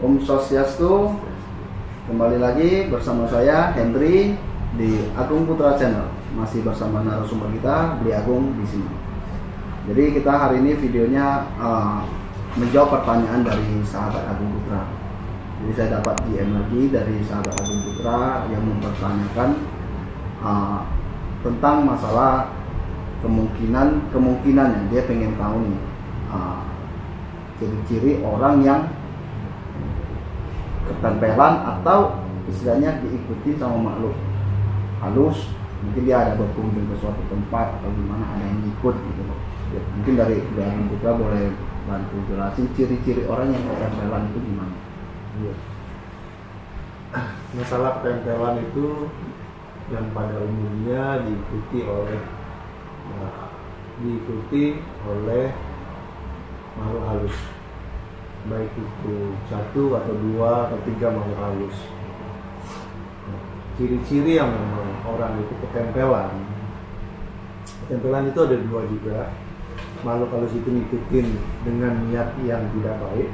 Om Swastiastu. Kembali lagi bersama saya Henry di Agung Putra Channel. Masih bersama narasumber kita Beli Agung di sini. Jadi kita hari ini videonya menjawab pertanyaan dari sahabat Agung Putra. Jadi saya dapat DM lagi dari sahabat Agung Putra yang mempertanyakan tentang masalah kemungkinan dia pengen tahu nih ciri-ciri orang yang ketempelan atau istilahnya diikuti sama makhluk halus. Mungkin dia ada berkunjung ke suatu tempat atau gimana, ada yang ikut gitu loh. Ya, mungkin dari Agung Putra boleh bantu jelasin ciri-ciri orang yang ketempelan itu gimana. Iya. Masalah ketempelan itu yang pada umumnya diikuti oleh makhluk halus, baik itu satu atau dua atau tiga makhluk halus. Ciri-ciri yang memang orang itu ketempelan itu ada dua juga. Makhluk halus itu ngikutin dengan niat yang tidak baik,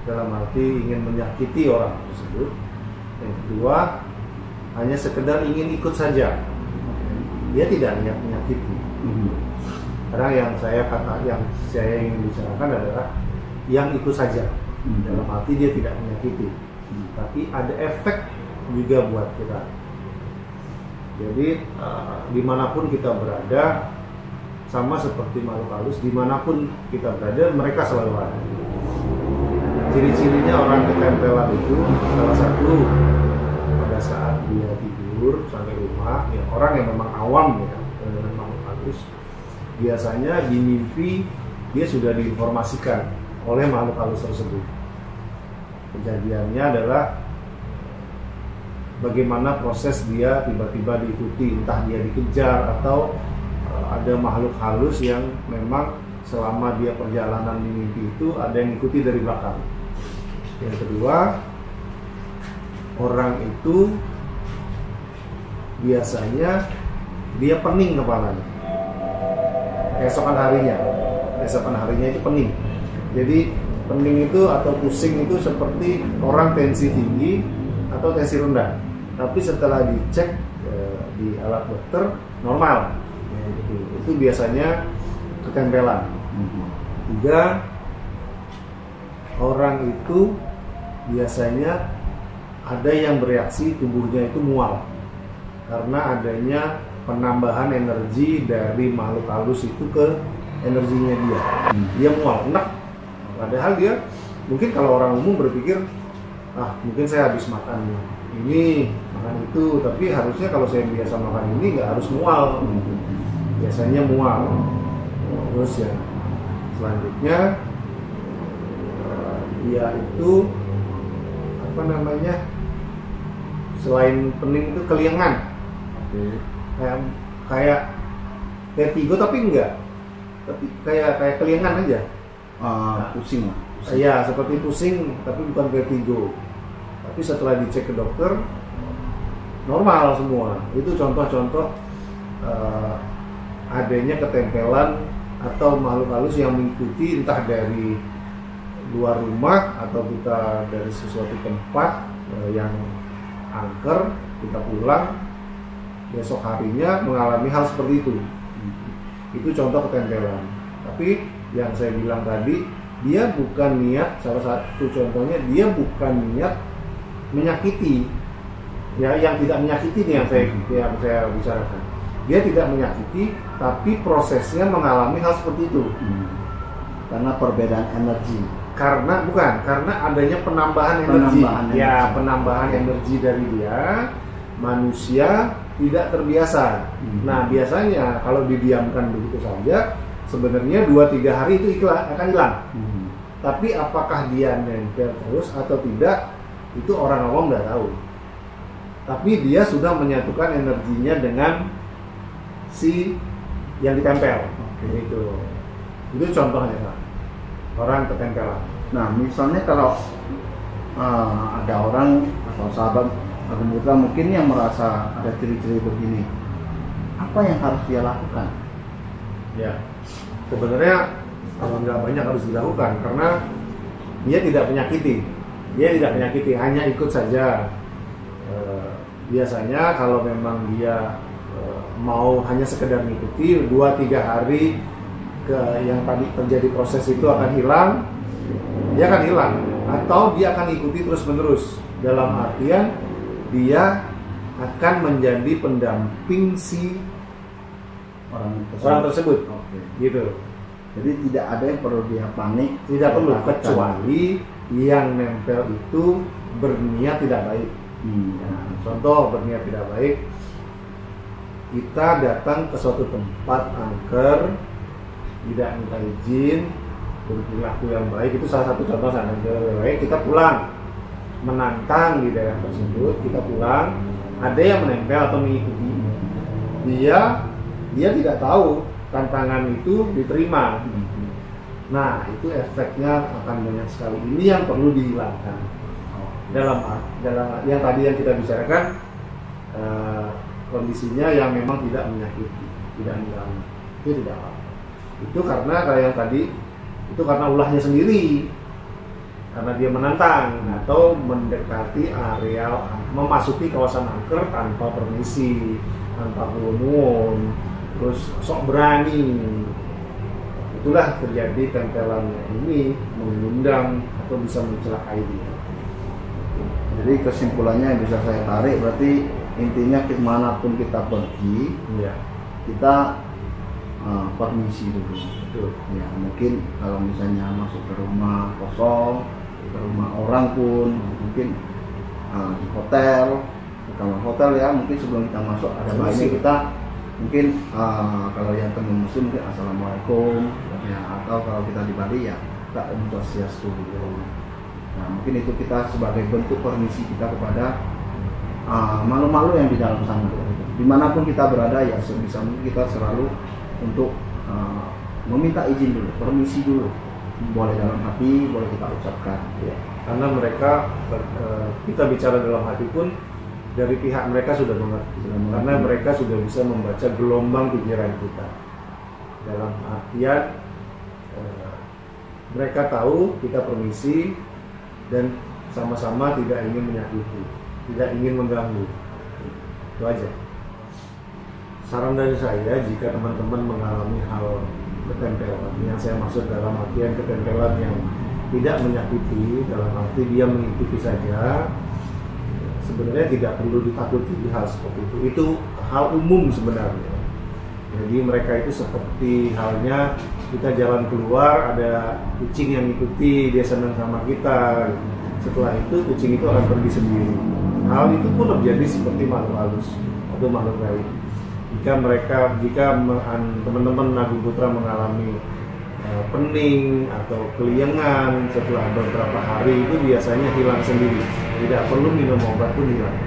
dalam arti ingin menyakiti orang tersebut. Yang kedua, hanya sekedar ingin ikut saja, dia tidak niat menyakiti. Karena yang saya ingin bicarakan adalah yang ikut saja, dalam arti dia tidak menyakiti, tapi ada efek juga buat kita. Jadi dimanapun kita berada, sama seperti makhluk halus, dimanapun kita berada mereka selalu ada. Ciri-cirinya orang ketempelan itu salah satu pada saat dia tidur sampai rumah, ya orang yang memang awam ya dengan makhluk halus, biasanya di mimpi dia sudah diinformasikan oleh makhluk halus tersebut. Kejadiannya adalah bagaimana proses dia tiba-tiba diikuti, entah dia dikejar atau ada makhluk halus yang memang selama dia perjalanan di mimpi itu ada yang ikuti dari belakang. Yang kedua, orang itu biasanya dia pening kepalanya keesokan harinya itu pening. Jadi pening itu atau pusing itu seperti orang tensi tinggi atau tensi rendah, tapi setelah dicek di alat dokter normal. Ya, gitu. Itu biasanya ketempelan. Tiga, orang itu biasanya ada yang bereaksi tubuhnya itu mual karena adanya penambahan energi dari makhluk halus itu ke energinya dia. Dia mual, enak. Padahal dia mungkin kalau orang umum berpikir, mungkin saya habis makan ini, makan itu, tapi harusnya kalau saya biasa makan ini nggak harus mual. Biasanya mual. Terus ya selanjutnya dia itu selain pening itu keliengan. Kayak vertigo tapi enggak, tapi kayak keliengan aja. Pusing lah. Iya, seperti pusing tapi bukan vertigo. Tapi setelah dicek ke dokter normal semua. Itu contoh-contoh adanya ketempelan atau makhluk halus yang mengikuti entah dari luar rumah atau kita dari sesuatu tempat yang angker, kita pulang besok harinya mengalami hal seperti itu. Itu contoh ketempelan. Tapi yang saya bilang tadi, dia bukan niat, salah satu contohnya dia bukan niat menyakiti. Ya, yang tidak menyakiti nih yang saya bicarakan. Dia tidak menyakiti, tapi prosesnya mengalami hal seperti itu. Karena perbedaan energi. Karena adanya penambahan energi. Penambahan energi dari dia, manusia tidak terbiasa. Nah, biasanya kalau didiamkan begitu saja, sebenarnya 2-3 hari itu akan hilang. Tapi apakah dia nempel terus atau tidak, itu orang awam nggak tahu. Tapi dia sudah menyatukan energinya dengan si yang ditempel. Itu contohnya orang ketempelan. Nah, misalnya kalau ada orang atau sahabat Agung Putra mungkin yang merasa ada ciri-ciri begini, apa yang harus dia lakukan? Ya, sebenarnya nggak banyak harus dilakukan karena dia tidak menyakiti. Dia tidak menyakiti, hanya ikut saja. Biasanya kalau memang dia mau hanya sekedar mengikuti 2-3 hari yang tadi terjadi proses itu akan hilang, dia akan hilang, atau dia akan ikuti terus-menerus. Dalam artian dia akan menjadi pendamping si orang tersebut. Gitu. Jadi tidak ada yang perlu dia panik, tidak perlu, kecuali yang nempel itu berniat tidak baik. Nah, contoh berniat tidak baik, kita datang ke suatu tempat angker, tidak minta izin, berperilaku yang baik, itu salah satu contoh yang baik. Kita pulang, menantang di daerah tersebut, kita pulang, ada yang menempel atau mengikuti, dia tidak tahu tantangan itu diterima. Nah, itu efeknya akan banyak sekali. Ini yang perlu dihilangkan. Dalam yang tadi yang kita bicarakan, kondisinya yang memang tidak menyakiti, tidak mengganggu, itu tidak apa. Itu karena kayak yang tadi, itu karena ulahnya sendiri, karena dia menantang atau mendekati area, memasuki kawasan angker tanpa permisi, tanpa kewenangan, terus sok berani. Itulah terjadi tempelannya ini, mengundang atau bisa mencelakai dia. Jadi kesimpulannya yang bisa saya tarik, berarti intinya kemanapun kita pergi, ya, kita permisi dulu. Betul. Ya, mungkin kalau misalnya masuk ke rumah kosong, ke rumah orang pun, mungkin di hotel, di kamar hotel ya, mungkin sebelum kita masuk ada baiknya kita mungkin kalau yang temu muslim mungkin assalamualaikum, ya, atau kalau kita di Bali ya kita om swastiastu dulu. Nah, mungkin itu kita sebagai bentuk permisi kita kepada makhluk-makhluk yang di dalam sana. Dimanapun kita berada ya sebisa mungkin kita selalu untuk meminta izin dulu, permisi dulu. Boleh dalam hati, boleh kita ucapkan. Ya. Karena mereka, kita bicara dalam hati pun dari pihak mereka sudah mengerti. Karena mereka sudah bisa membaca gelombang pikiran kita. Dalam artian mereka tahu kita permisi dan sama-sama tidak ingin menyakiti, tidak ingin mengganggu. Itu aja. Saran dari saya, jika teman-teman mengalami hal ketempelan, yang saya maksud dalam artian ketempelan yang tidak menyakiti, dalam arti dia mengikuti saja, sebenarnya tidak perlu ditakuti hal seperti itu. Itu hal umum sebenarnya. Jadi mereka itu seperti halnya kita jalan keluar, ada kucing yang ikuti, dia senang sama kita. Setelah itu kucing itu akan pergi sendiri. Hal itu pun terjadi seperti makhluk halus atau makhluk gaib. Jika teman-teman Agung Putra mengalami pening atau keliengan setelah beberapa hari, itu biasanya hilang sendiri. Tidak perlu minum obat pun hilang.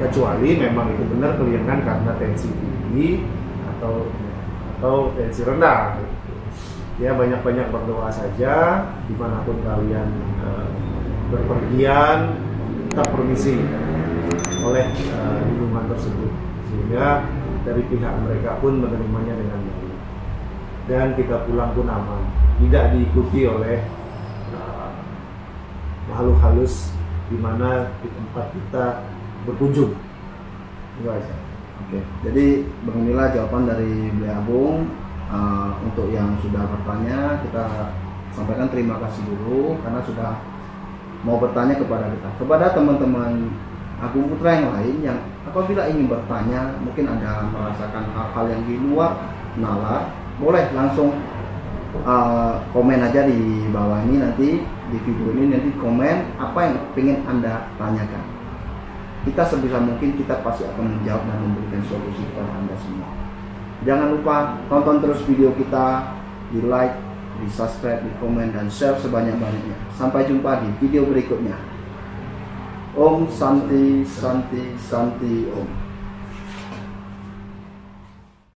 Kecuali memang itu benar keliengan karena tensi tinggi atau tensi rendah. Ya, banyak-banyak berdoa saja, dimanapun kalian berpergian, tetap permisi oleh lingkungan tersebut, sehingga dari pihak mereka pun menerimanya dengan baik, dan kita pulang pun aman, tidak diikuti oleh makhluk halus di mana di tempat kita berkunjung. Itu aja. Oke, jadi beginilah jawaban dari Beliau Agung. Untuk yang sudah bertanya, kita sampaikan terima kasih dulu karena sudah mau bertanya kepada kita. Kepada teman-teman Agung Putra yang lain yang apabila ingin bertanya, mungkin Anda merasakan hal-hal yang di luar nalar, boleh langsung komen aja di bawah ini, nanti di video ini nanti komen apa yang ingin Anda tanyakan. Kita sebisa mungkin kita pasti akan menjawab dan memberikan solusi kepada Anda semua. Jangan lupa tonton terus video kita, di like, di subscribe, di komen, dan share sebanyak-banyaknya. Sampai jumpa di video berikutnya. Om Santi Santi Santi Om.